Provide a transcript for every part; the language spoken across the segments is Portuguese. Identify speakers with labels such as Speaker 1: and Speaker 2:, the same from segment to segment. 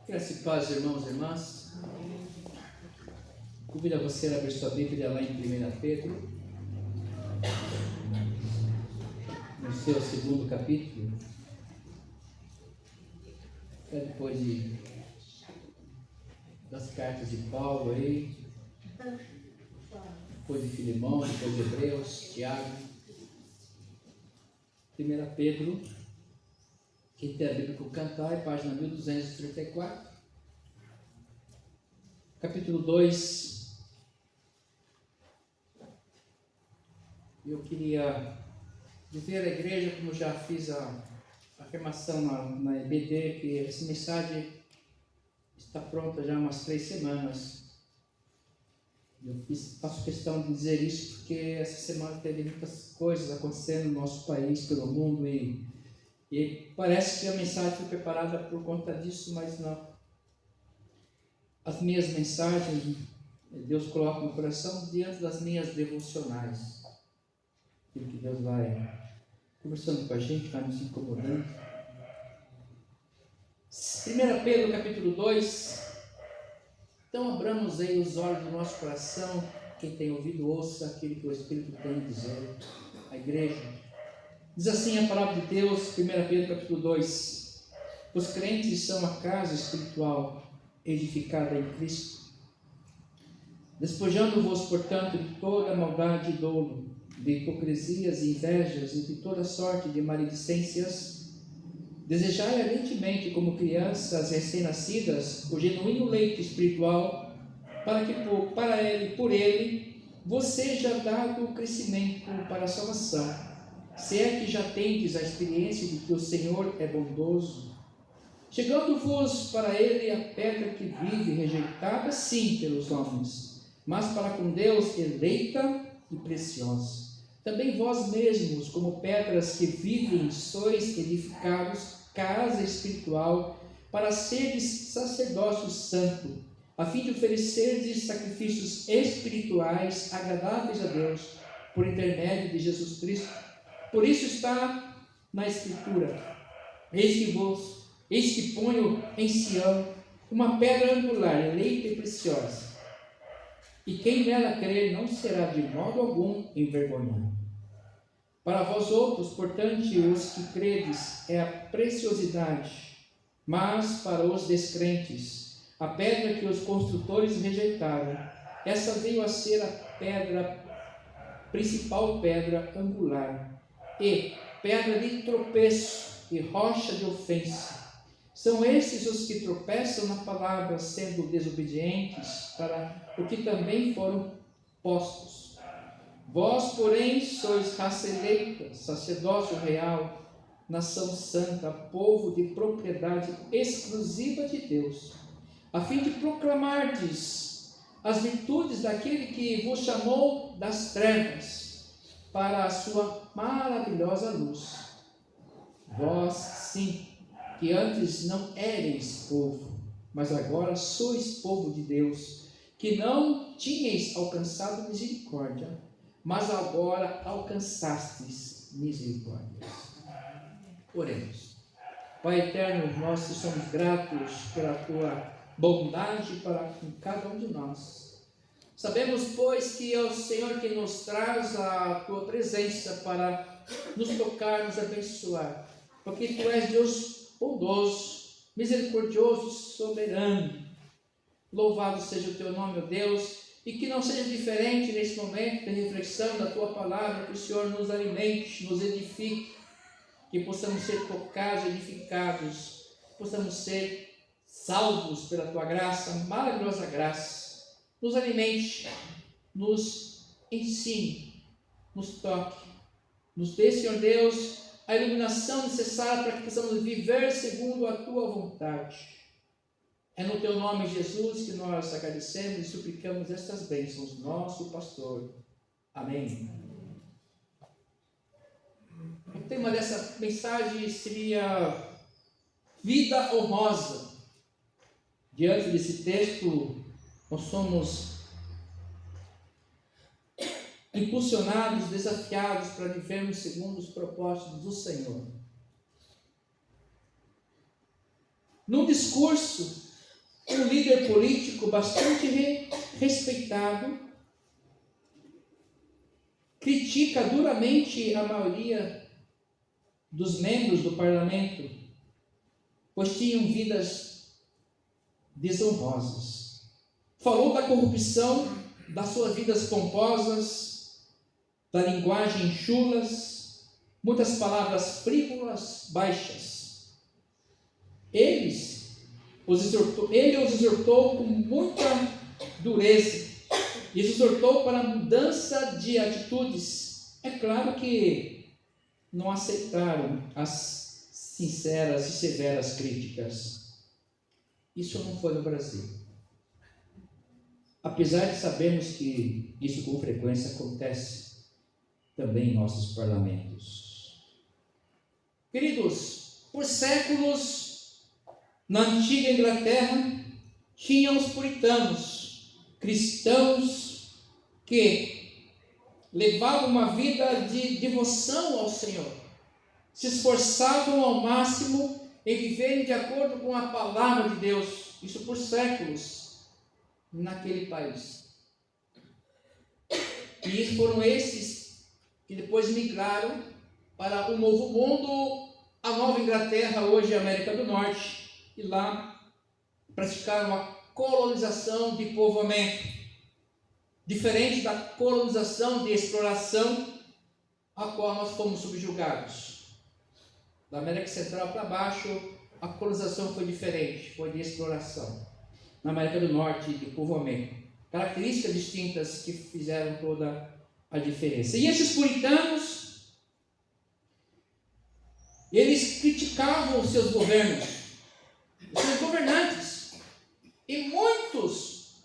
Speaker 1: Graça e paz, irmãos e irmãs. Convido a você a abrir sua Bíblia lá em 1 Pedro, no seu segundo capítulo. Depois das cartas de Paulo aí, depois de Filemão, depois de Hebreus, Tiago. 1 Pedro, quem tem a Bíblia com cantar, página 1234. Capítulo 2. Eu queria dizer à igreja, como já fiz a afirmação na EBD, que essa mensagem está pronta já há umas 3 semanas. Eu faço questão de dizer isso porque essa semana teve muitas coisas acontecendo no nosso país, pelo mundo, e parece que a mensagem foi preparada por conta disso, mas não. As minhas mensagens, Deus coloca no coração diante das minhas devocionais. Aquilo que Deus vai conversando com a gente, vai nos incomodando. 1 Pedro capítulo 2. Então abramos aí os olhos do nosso coração. Quem tem ouvido, ouça aquilo que o Espírito tem a dizer à igreja. Diz assim a palavra de Deus, 1 Pedro capítulo 2. Os crentes são a casa espiritual edificada em Cristo. Despojando-vos, portanto, de toda maldade e dolo, de hipocrisias e invejas e de toda sorte de maledicências, desejai ardentemente, como crianças recém-nascidas, o genuíno leite espiritual, para que por ele vos seja dado o crescimento para a salvação, se é que já tendes a experiência de que o Senhor é bondoso, chegando-vos para ele a pedra que vive, rejeitada sim pelos homens, mas para com Deus eleita e preciosa. Também vós mesmos, como pedras que vivem, sois edificados casa espiritual, para seres sacerdócio santo, a fim de oferecerdes sacrifícios espirituais agradáveis a Deus, por intermédio de Jesus Cristo. Por isso está na Escritura: eis que ponho em Sião uma pedra angular, eleita e preciosa, e quem nela crer não será de modo algum envergonhado. Para vós outros, portanto, os que credes, é a preciosidade, mas para os descrentes, a pedra que os construtores rejeitaram, essa veio a ser a principal pedra angular, e pedra de tropeço e rocha de ofensa. São esses os que tropeçam na palavra, sendo desobedientes, para o que também foram postos. Vós, porém, sois raça eleita, sacerdócio real, nação santa, povo de propriedade exclusiva de Deus, a fim de proclamardes as virtudes daquele que vos chamou das trevas para a sua maravilhosa luz. Vós, sim, que antes não éreis povo, mas agora sois povo de Deus, que não tinhais alcançado misericórdia, mas agora alcançastes misericórdia. Oremos. Pai eterno, nós te somos gratos pela tua bondade para com cada um de nós. Sabemos, pois, que é o Senhor que nos traz a tua presença para nos tocar, nos abençoar, porque tu és Deus bondoso, misericordioso, soberano. Louvado seja o teu nome, ó Deus, e que não seja diferente nesse momento de reflexão da tua palavra, que o Senhor nos alimente, nos edifique, que possamos ser tocados, edificados, possamos ser salvos pela tua graça, maravilhosa graça. Nos alimente, nos ensine, nos toque, nos dê, Senhor Deus, a iluminação necessária para que possamos viver segundo a tua vontade. É no teu nome, Jesus, que nós agradecemos e suplicamos estas bênçãos, nosso pastor. Amém. O tema dessa mensagem seria vida honrosa. Diante desse texto, nós somos impulsionados, desafiados para vivermos segundo os propósitos do Senhor. Num discurso, um líder político bastante respeitado critica duramente a maioria dos membros do parlamento, pois tinham vidas desonrosas. Falou da corrupção, das suas vidas pomposas, da linguagem chulas, muitas palavras frívolas, baixas. Ele os exortou com muita dureza e os exortou para a mudança de atitudes. É claro que não aceitaram as sinceras e severas críticas. Isso não foi no Brasil. Apesar de sabermos que isso com frequência acontece também em nossos parlamentos. Queridos, por séculos, na antiga Inglaterra, tinham os puritanos, cristãos que levavam uma vida de devoção ao Senhor, se esforçavam ao máximo em viverem de acordo com a palavra de Deus, isso por séculos naquele país. E foram esses que depois migraram para o Novo Mundo, a Nova Inglaterra, hoje a América do Norte, e lá praticaram a colonização de povoamento, diferente da colonização de exploração a qual nós fomos subjugados. Da América Central para baixo, a colonização foi diferente, foi de exploração. Na América do Norte, de povoamento. Características distintas que fizeram toda a diferença. E esses puritanos, eles criticavam os seus governos, os seus governantes. E muitos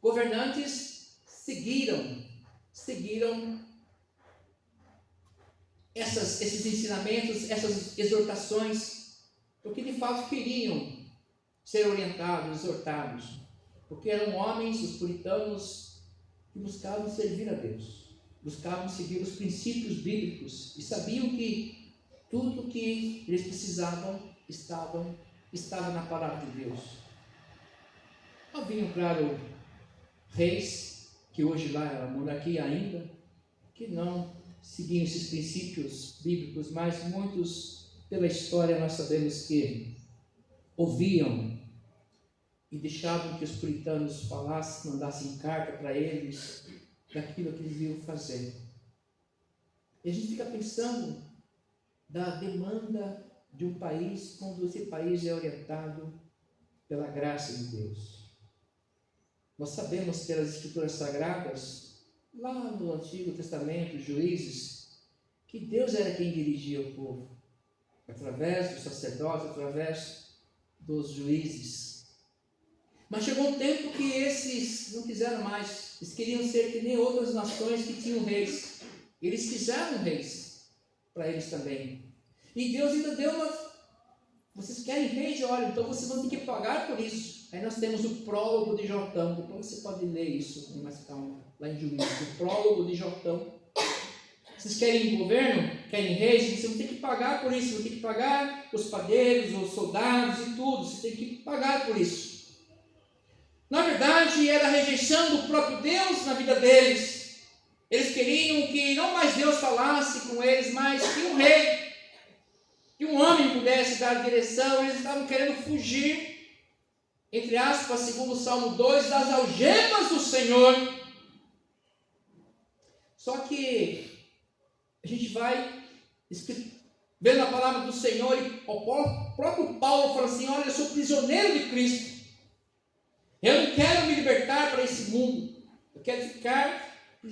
Speaker 1: governantes seguiram esses ensinamentos, essas exortações, porque de fato queriam ser orientados, exortados, porque eram homens, os puritanos, que buscavam servir a Deus, buscavam seguir os princípios bíblicos e sabiam que tudo o que eles precisavam estava na palavra de Deus. Haviam, claro, reis, que hoje lá é a monarquia ainda, que não seguiam esses princípios bíblicos, mas muitos, pela história, nós sabemos que ouviam e deixavam que os puritanos falassem, mandassem carta para eles, daquilo que eles iam fazer. E a gente fica pensando da demanda de um país, quando esse país é orientado pela graça de Deus. Nós sabemos pelas Escrituras Sagradas, lá no Antigo Testamento, Juízes, que Deus era quem dirigia o povo, através dos sacerdotes, através dos juízes. Mas chegou um tempo que esses não quiseram mais, eles queriam ser que nem outras nações que tinham reis. Eles quiseram reis para eles também. E Deus ainda deu vocês querem reis? Olha, então vocês vão ter que pagar por isso. Aí nós temos o prólogo de Jotão, depois você pode ler isso com mais calma, lá em Juízes, o prólogo de Jotão. Vocês querem governo? Querem reis? Vocês vão ter que pagar por isso, vão ter que pagar os padeiros, os soldados e tudo, vocês têm que pagar por isso. Na verdade, era a rejeição do próprio Deus na vida deles. Eles queriam que não mais Deus falasse com eles, mas que um rei, que um homem pudesse dar direção. Eles estavam querendo fugir, entre aspas, segundo o Salmo 2, das algemas do Senhor. Só que a gente vai vendo a palavra do Senhor e o próprio Paulo fala assim: olha, eu sou prisioneiro de Cristo. Eu não quero me libertar para esse mundo. Eu quero ficar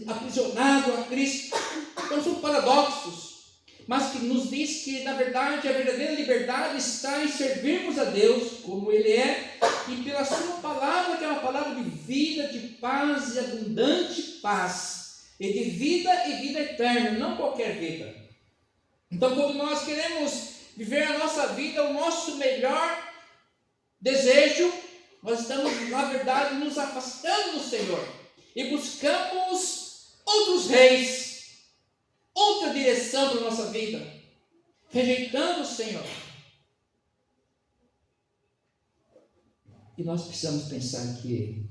Speaker 1: aprisionado a Cristo. Então são paradoxos, mas que nos diz que, na verdade, a verdadeira liberdade está em servirmos a Deus como Ele é, e pela sua palavra, que é uma palavra de vida, de paz e abundante paz, e de vida e vida eterna, não qualquer vida. Então, quando nós queremos viver a nossa vida, o nosso melhor desejo, nós estamos, na verdade, nos afastando do Senhor. e buscamos outros reis, outra direção para a nossa vida, rejeitando o Senhor. E nós precisamos pensar que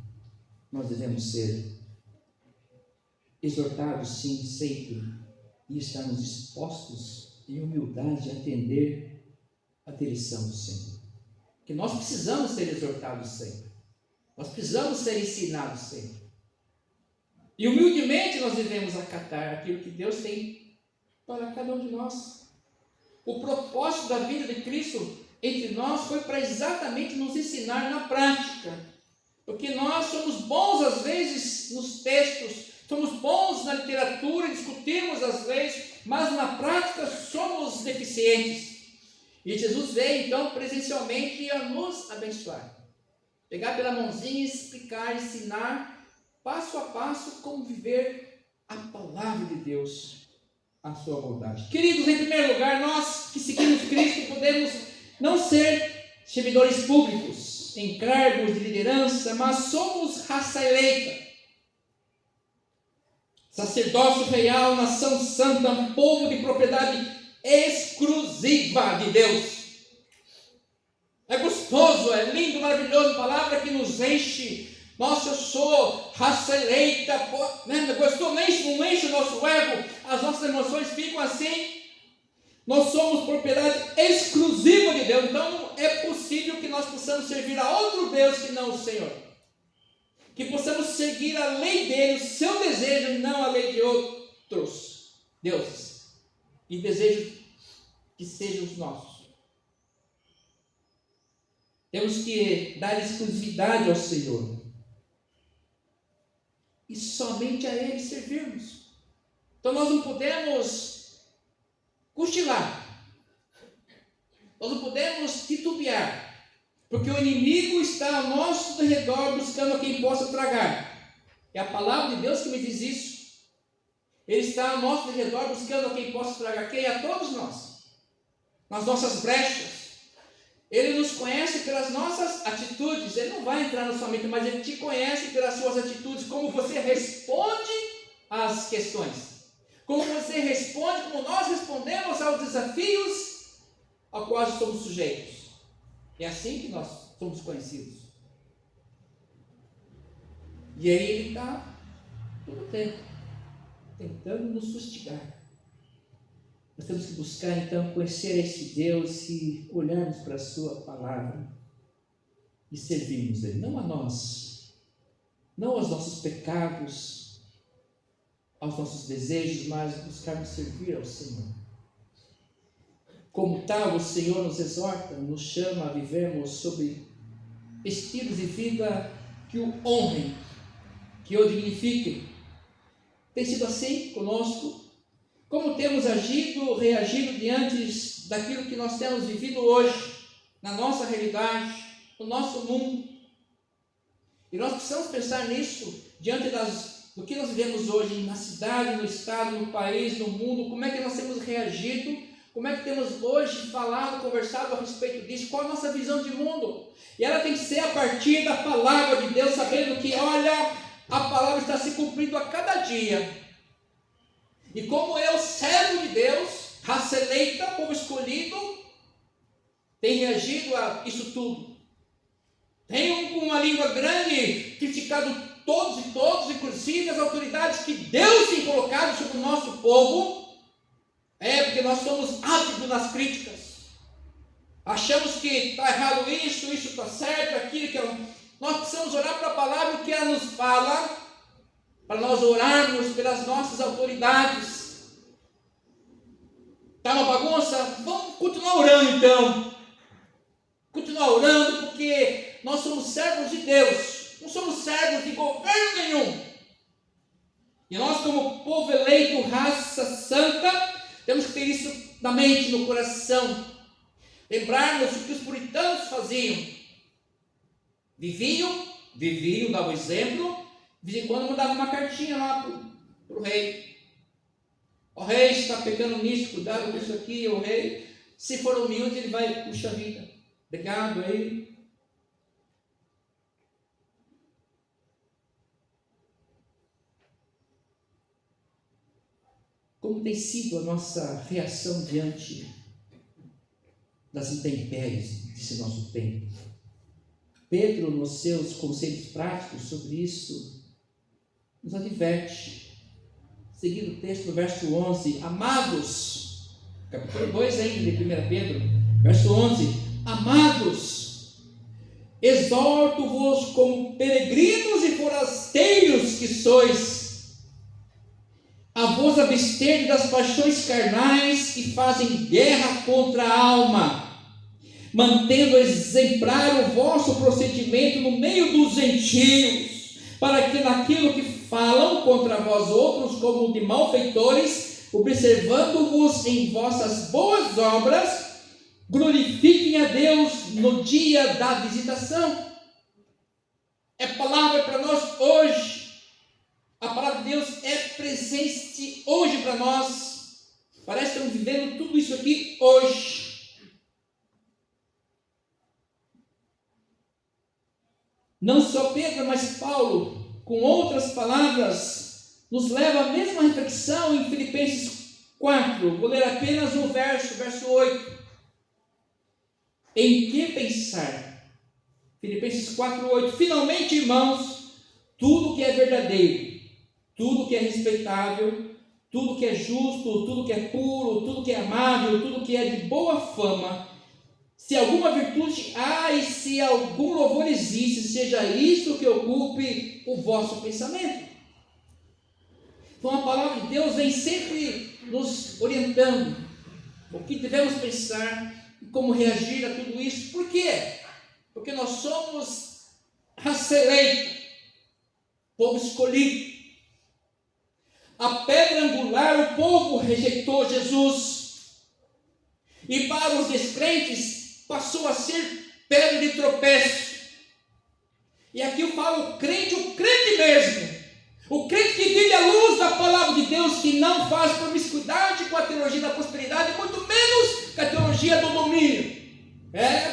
Speaker 1: nós devemos ser exortados, sim, sempre, e estarmos dispostos em humildade a atender a direção do Senhor. Porque nós precisamos ser exortados sempre. Nós precisamos ser ensinados sempre. E humildemente nós devemos acatar aquilo que Deus tem para cada um de nós. O propósito da vida de Cristo entre nós foi para exatamente nos ensinar na prática. Porque nós somos bons às vezes nos textos, somos bons na literatura, discutimos as leis, mas na prática somos deficientes. E Jesus veio então presencialmente a nos abençoar. Pegar pela mãozinha, explicar, ensinar, passo a passo, como viver a palavra de Deus, a sua vontade. Queridos, em primeiro lugar, nós que seguimos Cristo podemos não ser servidores públicos, em cargos de liderança, mas somos raça eleita, sacerdócio real, nação santa, povo de propriedade exclusiva de Deus. É gostoso, é lindo, maravilhoso, palavra que nos enche. Nossa, eu sou raça eleita, gostou, não enche o nosso ego, as nossas emoções ficam assim. Nós somos propriedade exclusiva de Deus, então não é possível que nós possamos servir a outro Deus que não o Senhor. Que possamos seguir a lei dele, o seu desejo, e não a lei de outros deuses. E desejo que sejam os nossos. Temos que dar exclusividade ao Senhor. E somente a Ele servirmos. Então nós não podemos cochilar. Nós não podemos titubear. Porque o inimigo está ao nosso redor buscando a quem possa tragar. É a palavra de Deus que me diz isso. Ele está ao nosso redor buscando a quem possa tragar. Quem? A todos nós. Nas nossas brechas. Ele nos conhece pelas nossas atitudes. Ele não vai entrar na sua mente, mas Ele te conhece pelas suas atitudes. Como você responde às questões. Como você responde, como nós respondemos aos desafios a quais somos sujeitos. É assim que nós somos conhecidos. E aí Ele está todo o tempo tentando nos fustigar. Nós temos que buscar então conhecer esse Deus e olharmos para a sua palavra e servirmos Ele, não a nós, não aos nossos pecados, aos nossos desejos, mas buscarmos servir ao Senhor. Como tal, o Senhor nos exorta, nos chama a vivermos sob estilos de vida que o honrem, que o dignifiquem. Tem sido assim conosco? Como temos agido, reagido diante daquilo que nós temos vivido hoje, na nossa realidade, no nosso mundo? E nós precisamos pensar nisso, diante do que nós vivemos hoje, na cidade, no estado, no país, no mundo. Como é que nós temos reagido? Como é que temos hoje falado, conversado a respeito disso? Qual a nossa visão de mundo? E ela tem que ser a partir da palavra de Deus, sabendo que, olha, a palavra está se cumprindo a cada dia. E como eu, servo de Deus, raça eleita, povo escolhido, tem reagido a isso tudo. Tenho com uma língua grande criticado todos e todos, inclusive as autoridades que Deus tem colocado sobre o nosso povo. Porque nós somos ávidos nas críticas. Achamos que está errado isso está certo, aquilo que nós precisamos orar para a palavra, o que ela nos fala, para nós orarmos pelas nossas autoridades. Está uma bagunça? Vamos continuar orando então. Continuar orando, porque nós somos servos de Deus, não somos servos de governo nenhum. E nós, como povo eleito, raça santa, temos que ter isso na mente, no coração. Lembrarmos o que os puritanos faziam. Viviam, davam exemplo. De vez em quando mandavam uma cartinha lá para o rei. O rei está pegando nisso, cuidado com isso aqui, o rei. Se for humilde, ele vai, puxa vida. Obrigado aí. Como tem sido a nossa reação diante das intempéries desse nosso tempo? Pedro, nos seus conselhos práticos sobre isso, nos adverte, seguindo o texto do verso 11, amados, capítulo 2 ainda de 1 Pedro, verso 11, amados, exorto-vos como peregrinos e forasteiros que sois, a vos abster das paixões carnais que fazem guerra contra a alma, mantendo exemplar o vosso procedimento no meio dos gentios, para que naquilo que falam contra vós outros como de malfeitores, observando-vos em vossas boas obras, glorifiquem a Deus no dia da visitação. É palavra para nós hoje. A palavra de Deus é presente hoje para nós. Parece que estamos vivendo tudo isso aqui hoje. Não só Pedro, mas Paulo, com outras palavras, nos leva à mesma reflexão em Filipenses 4. Vou ler apenas um verso 8. Em que pensar? Filipenses 4:8. Finalmente, irmãos, tudo que é verdadeiro, tudo que é respeitável, tudo que é justo, tudo que é puro, tudo que é amável, tudo que é de boa fama, se alguma virtude há e se algum louvor existe, seja isso que ocupe o vosso pensamento. Então a palavra de Deus vem sempre nos orientando o que devemos pensar e como reagir a tudo isso. Por quê? Porque nós somos raça eleita, povo escolhido. A pedra angular, o povo rejeitou Jesus, e para os descrentes passou a ser pedra de tropeço. E aqui eu falo o crente mesmo, o crente que vive à luz da palavra de Deus, que não faz promiscuidade com a teologia da prosperidade, muito menos com a teologia do domínio.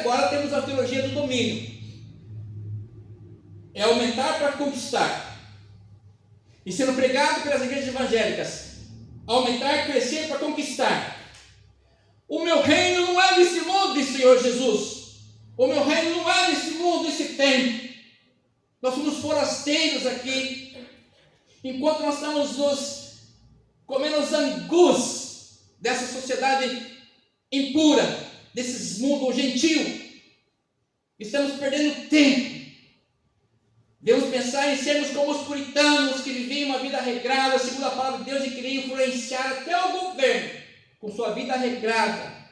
Speaker 1: Agora temos a teologia do domínio, é aumentar para conquistar, e sendo pregado pelas igrejas evangélicas, aumentar, crescer para conquistar. O meu reino não é desse mundo, diz o Senhor Jesus. O meu reino não é desse mundo, desse tempo. Nós somos forasteiros aqui, enquanto nós estamos nos comendo os angus dessa sociedade impura, desse mundo gentil. Estamos perdendo tempo. Devemos pensar em sermos como os puritanos que viviam uma vida regrada, segundo a palavra de Deus, e queriam influenciar até o governo com sua vida regrada,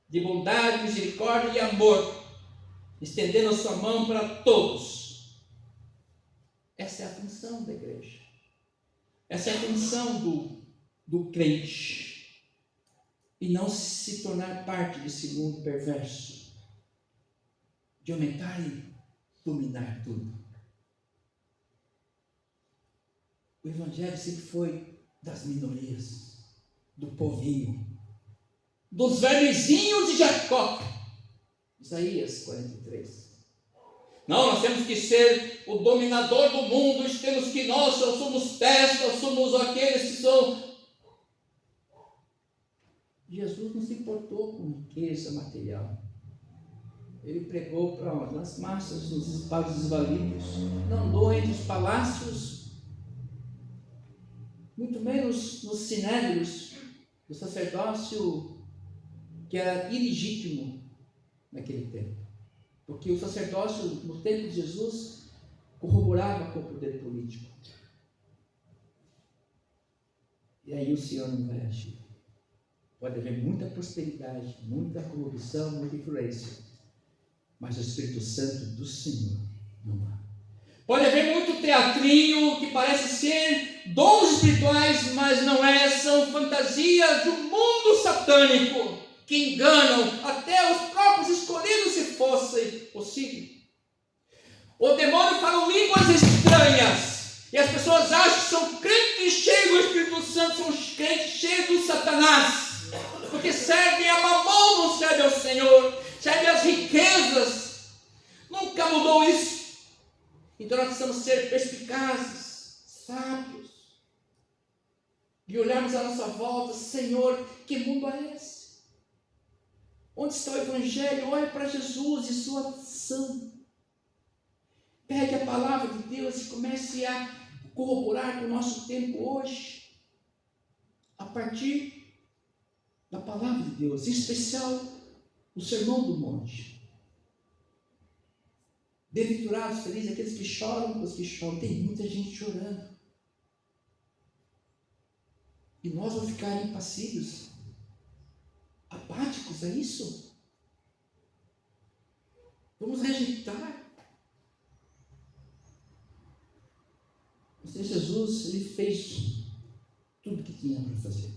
Speaker 1: de bondade, misericórdia e amor, estendendo a sua mão para todos. Essa é a função da igreja. Essa é a função do crente. E não se tornar parte desse mundo perverso, de aumentar e dominar tudo. O evangelho sempre foi das minorias, do povinho, dos vermezinhos de Jacó. Isaías 43. Não, nós temos que ser o dominador do mundo, temos que nós somos pés, nós somos aqueles que são. Jesus não se importou com riqueza material. Ele pregou para onde? Nas massas, nos espaços desvalidos. Não andou entre os palácios, muito menos nos sinédrios do sacerdócio, que era ilegítimo naquele tempo. Porque o sacerdócio, no tempo de Jesus, corroborava com o poder político. E aí o Senhor não vai agir. Pode haver muita prosperidade, muita corrupção, muita influência, mas o Espírito Santo do Senhor não há. Pode haver muito teatrinho que parece ser dons espirituais, mas não é, são fantasias do mundo satânico, que enganam até os próprios escolhidos, se fosse possível. O demônio fala línguas estranhas, e as pessoas acham que são crentes cheios do Espírito Santo, são crentes cheios do Satanás, porque servem a mamão, não servem ao Senhor, servem as riquezas. Nunca mudou isso. Então nós precisamos ser perspicazes, sábios, de olharmos à nossa volta, Senhor, que mundo é esse? Onde está o Evangelho? Olhe para Jesus e sua ação. Pegue a palavra de Deus e comece a corroborar com o nosso tempo hoje, a partir da palavra de Deus, em especial o Sermão do Monte. Bem-aventurados, felizes aqueles que choram, os que choram. Tem muita gente chorando. E nós vamos ficar impassíveis, apáticos, é isso? Vamos rejeitar. O Senhor Jesus, Ele fez tudo o que tinha para fazer.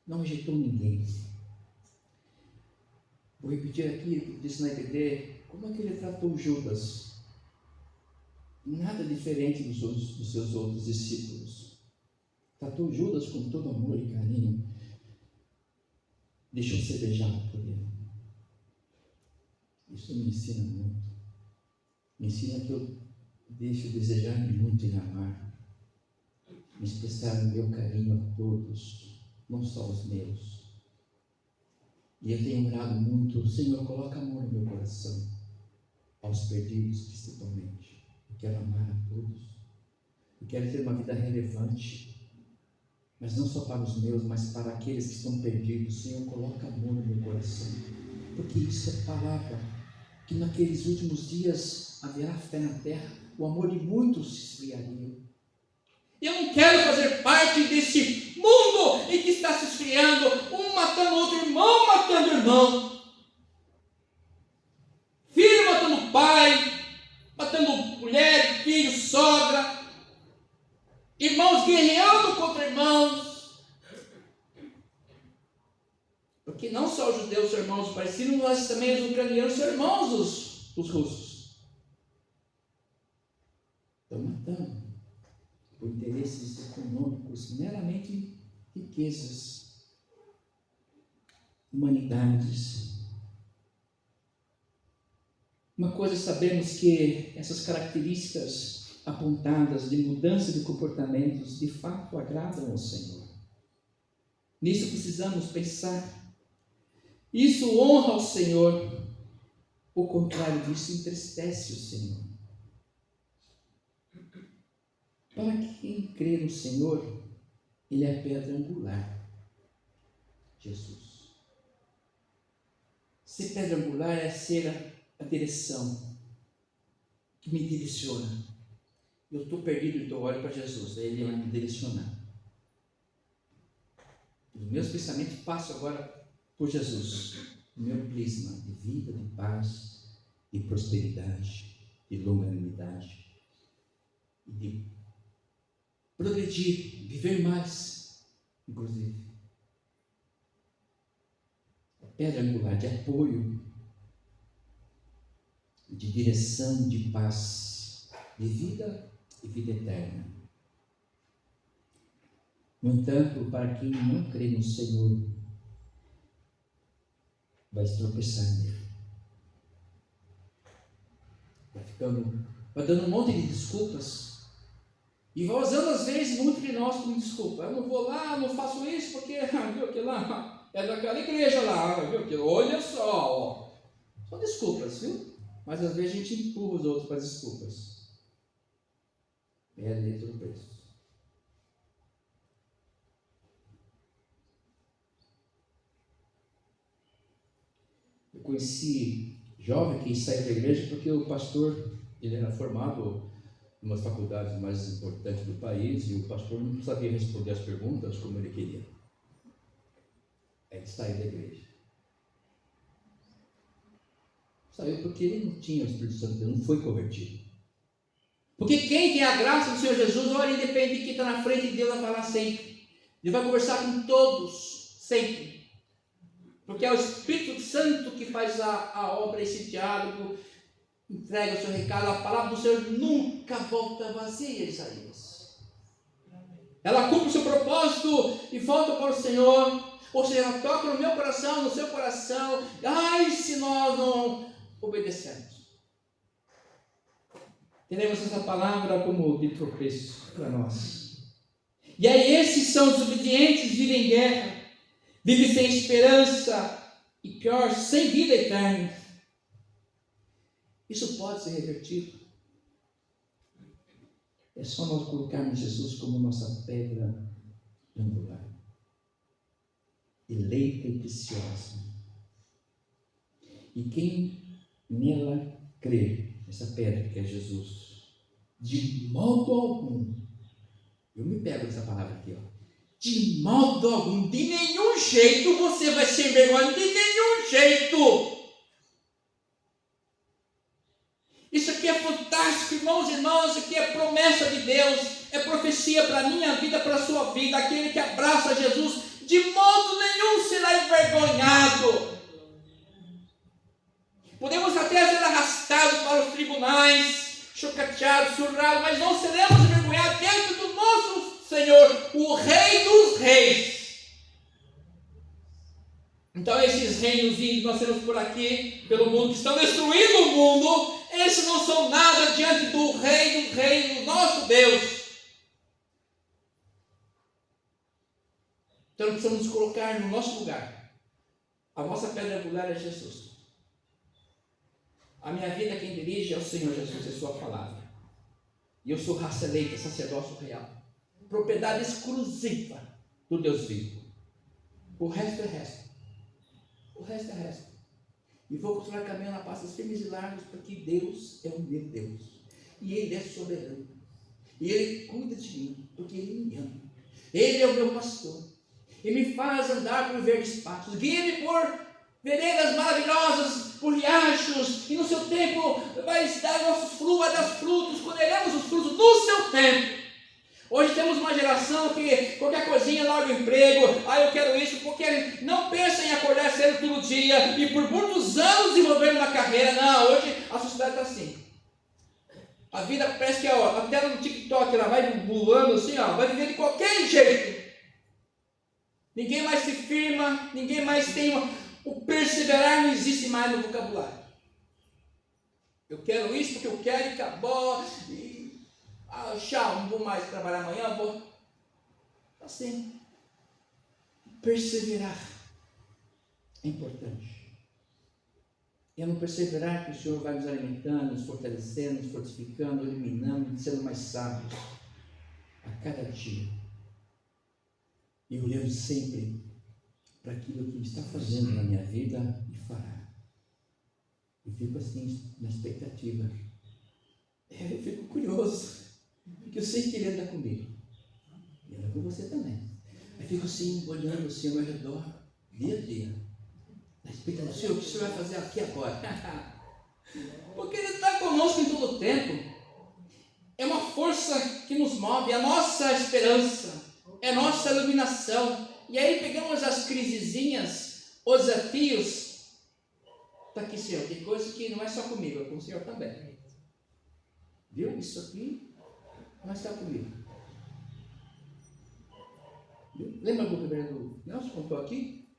Speaker 1: Não rejeitou ninguém. Vou repetir aqui o que disse na EBD, como é que Ele tratou Judas? Nada diferente dos seus outros discípulos. Tratou Judas com todo amor e carinho. Deixou ser beijado por ele. Isso me ensina muito. Me ensina que eu deixo desejar muito em amar. Me expressar o meu carinho a todos, não só os meus. E eu tenho orado muito, Senhor, coloca amor no meu coração, aos perdidos principalmente. Eu quero amar a todos. Eu quero ter uma vida relevante. Mas não só para os meus, mas para aqueles que estão perdidos. Senhor, coloca amor no meu coração, porque isso é palavra, que naqueles últimos dias haverá fé na terra, o amor de muitos se esfriaria. Eu não quero fazer parte desse mundo em que está se esfriando, um matando outro irmão, matando irmão, filho matando pai, matando mulher, filho, sogra, irmãos guerreando contra irmãos, porque não só os judeus são irmãos dos palestinos, mas também os ucranianos são irmãos dos russos. Estão matando por interesses econômicos, meramente riquezas, humanidades. Uma coisa sabemos que essas características apontadas de mudança de comportamentos de fato agradam ao Senhor. Nisso precisamos pensar. Isso honra ao Senhor. O contrário disso entristece o Senhor. Para quem crê no Senhor, Ele é a pedra angular. Jesus. Ser pedra angular é ser a direção que me direciona. Eu estou perdido, então olho para Jesus, Ele vai me direcionar. Os meus pensamentos passam agora por Jesus, o meu prisma de vida, de paz, de prosperidade, de longanimidade, e de progredir, viver mais, inclusive. A pedra angular de apoio, de direção, de paz, de vida e vida eterna. No entanto, para quem não crê no Senhor, vai se tropeçar nele. Vai dando um monte de desculpas, e vai usando às vezes muito de nós como desculpa. Eu não vou lá, não faço isso, porque viu que lá é daquela igreja lá, viu que olha só, ó. São desculpas, viu? Mas às vezes a gente empurra os outros para as desculpas. É a lei do tropeço. Eu conheci jovem que saiu da igreja porque o pastor, ele era formado em uma das faculdades mais importantes do país, e o pastor não sabia responder as perguntas como ele queria. Aí ele saiu da igreja. Saiu porque ele não tinha o Espírito Santo, ele não foi convertido. Porque quem tem a graça do Senhor Jesus, olha, independe de quem está na frente de Deus, vai falar sempre. Ele vai conversar com todos, sempre. Porque é o Espírito Santo que faz a obra, esse diálogo, entrega o seu recado. A palavra do Senhor nunca volta vazia, Isaías. Ela cumpre o seu propósito e volta para o Senhor. Ou seja, ela toca no meu coração, no seu coração. Ai, se nós não obedecermos. Teremos essa palavra como de tropeço para nós. E aí esses são os obedientes, vivem em guerra, vivem sem esperança e pior, sem vida eterna. Isso pode ser revertido. É só nós colocarmos Jesus como nossa pedra angular, eleita e preciosa. E quem nela crê, essa pedra que é Jesus, de modo algum, eu me pego nessa palavra aqui, ó, de modo algum, de nenhum jeito você vai ser envergonhado, de nenhum jeito. Isso aqui é fantástico, irmãos e irmãs, isso aqui é promessa de Deus, é profecia para a minha vida, para a sua vida. Aquele que abraça Jesus, de modo nenhum será envergonhado. Podemos até ser arrastados para os tribunais, chocateados, surrados, mas não seremos envergonhados diante do nosso Senhor, o Rei dos Reis. Então esses reinos que nós temos por aqui, pelo mundo, que estão destruindo o mundo, esses não são nada diante do Rei dos Reis, do nosso Deus. Então precisamos nos colocar no nosso lugar. A nossa pedra angular é Jesus. A minha vida quem dirige é o Senhor Jesus, é sua palavra. E eu sou raça eleita, sacerdócio real, propriedade exclusiva do Deus vivo. O resto é resto. O resto é resto. E vou continuar caminhando a passos firmes e largos, porque Deus é o meu Deus. E Ele é soberano. E Ele cuida de mim, porque Ele me ama. Ele é o meu pastor. E me faz andar por verdes pastos. Guia-me por veredas maravilhosas, por riachos. E no seu tempo vai dar nossos frutos, vai dar frutos. Colheremos os frutos no seu tempo. Hoje temos uma geração que qualquer coisinha larga o emprego, eu quero isso, porque não pensa em acordar cedo todo dia e por muitos anos desenvolver uma carreira. Não, hoje a sociedade está assim. A vida parece que a tela no TikTok ela vai voando assim, vai viver de qualquer jeito. Ninguém mais se firma, ninguém mais tem o perseverar, não existe mais no vocabulário. Eu quero isso porque eu quero e acabou. Tchau, não vou mais trabalhar amanhã, vou. Assim, perseverar é importante. É no perseverar que o Senhor vai nos alimentando, nos fortalecendo, nos fortificando, eliminando, sendo mais sábios a cada dia. E olhando sempre para aquilo que Ele está fazendo na minha vida e fará. Eu fico assim, na expectativa. Eu fico curioso. Porque eu sei que Ele anda comigo. E anda com você também. Eu fico assim, olhando assim ao meu redor, dia a dia. Na expectativa, Senhor, o que o Senhor vai fazer aqui agora? Porque Ele está conosco em todo o tempo. É uma força que nos move, é a nossa esperança, é a nossa iluminação. E aí pegamos as crisezinhas, os desafios. Está aqui, Senhor, tem coisa que não é só comigo, é com o Senhor também. Viu? Isso aqui mas está comigo. Lembra do reverendo Nelson contou aqui?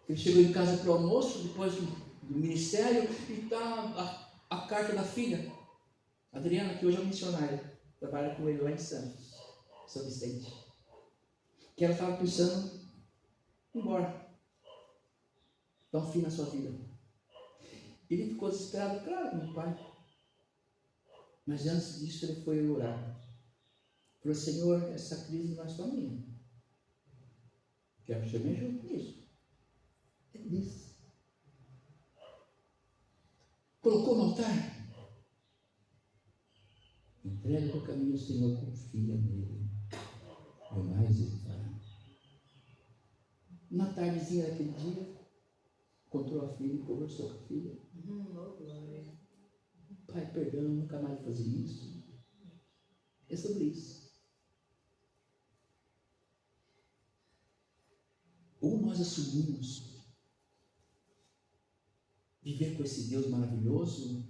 Speaker 1: Ele chegou em casa para o almoço, depois do ministério, e está a carta da filha, Adriana, que hoje é missionária, trabalha com ele lá em Santos, São Vicente, que ela estava pensando em ir embora, dar um fim na sua vida. Ele ficou desesperado, claro, meu pai. Mas antes disso ele foi orar. Falou, Senhor, essa crise não é só minha. Quero que o Senhor me ajude nisso. É nisso. Colocou no altar. Entrega o caminho, Senhor, confia nele. O mais ele fará. Na tardezinha daquele dia, encontrou a filha e conversou com a filha. Pai, perdão, nunca mais vou fazer isso. É sobre isso. Ou nós assumimos viver com esse Deus maravilhoso,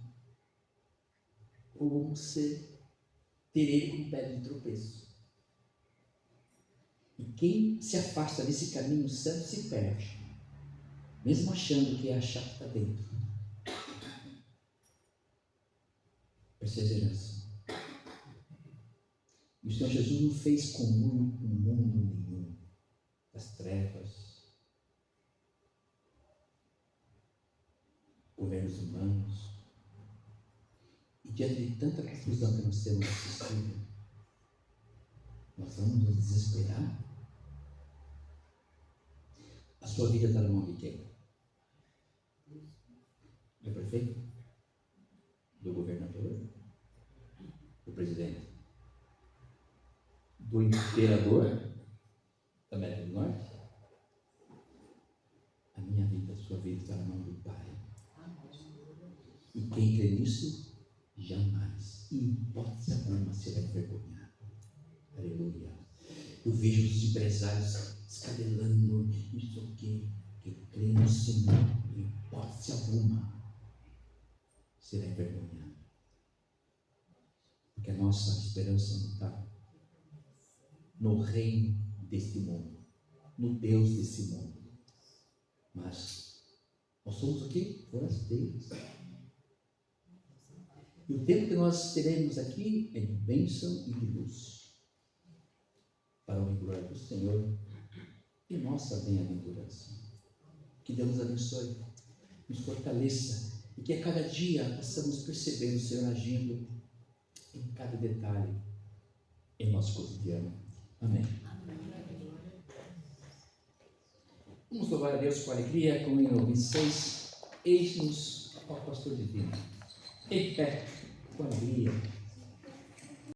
Speaker 1: ou vamos ter Ele como pedra de tropeço. E quem se afasta desse caminho santo se perde, mesmo achando que é a chave está dentro. Perseverança. E o Senhor Jesus não fez comunhão com o mundo nenhum, das trevas, governos humanos. E diante de tanta confusão que nós temos assistido, nós vamos nos desesperar. A sua vida está na mão de quem? Do prefeito? Do governador? Do presidente? Do imperador da América do Norte? A minha vida, a sua vida está na mão do Pai. E quem crê nisso, jamais, em hipótese alguma, será envergonhado. Aleluia. Eu vejo os empresários escabelando, isso aqui, que crê no Senhor, em hipótese alguma, será envergonhado. Porque a nossa esperança não está no reino deste mundo, no Deus desse mundo. Mas nós somos o quê? Forasteiros. E o tempo que nós teremos aqui é de bênção e de luz, para a glória do Senhor e nossa bem-aventurança. Que Deus nos abençoe, nos fortaleça e que a cada dia possamos perceber o Senhor agindo em cada detalhe em nosso cotidiano. Amém. Vamos louvar a Deus com alegria, com o hino 26, eis-nos, ó pastor divino, em pé, com alegria.